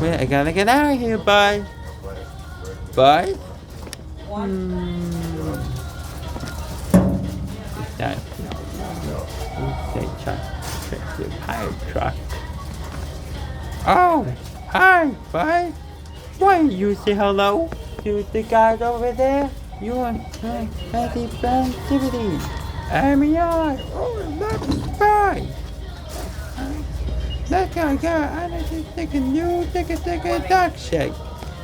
Wait, I gotta get out of here, bud. Bud? That, no. Say truck. It's a fire truck. Oh, hi, bud. Why don't you say hello to the guys over there? You want happy activity. Amion. Oh, that's fine. Let's go, I'm just thinking you take a duck shake.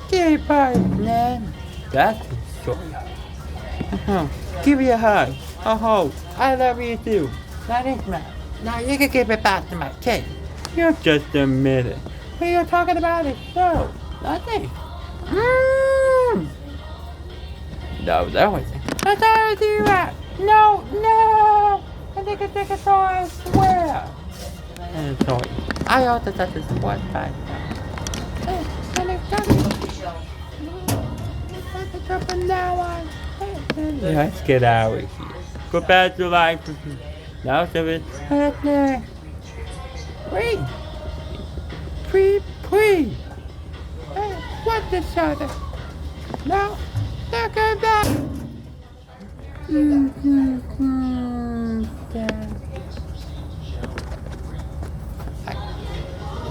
Get it, bud, man. That's the story. Give me a hug. Oh, I love you too. Now this man. Now you can give it back to my kid. You're just a minute. What are you talking about? It so nothing. No, that wasn't. That's all I do that. No. I think I take a toy, I swear. And sorry. I also touched this one time. Let's get out of here. Go back to life. Now, Seven. Wait. Please. What this other? No. Look at that.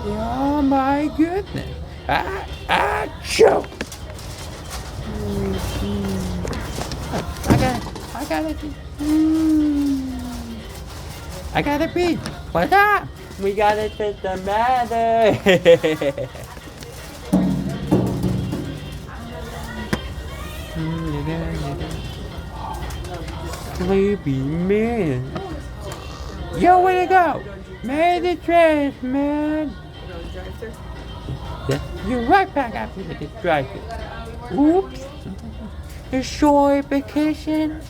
Oh my goodness. Choke. I gotta pee. What's up? We gotta take the matter. Sleepy man. Yo, where to go? Man, the trash, man. Yeah, you're right back after the drive-thru. Oops. The short vacation.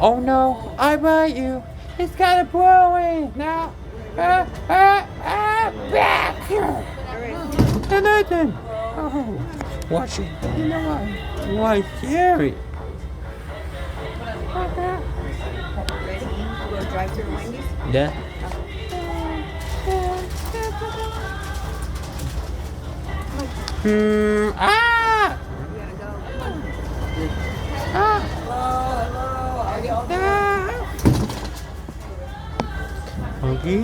Oh no, I bite you. It's got a blow in now. Nothing. Oh, watch it. You know what? Why, scary. Ready? Go drive through Wendy's? Yeah. You gotta go. Hello. Are you all Okay.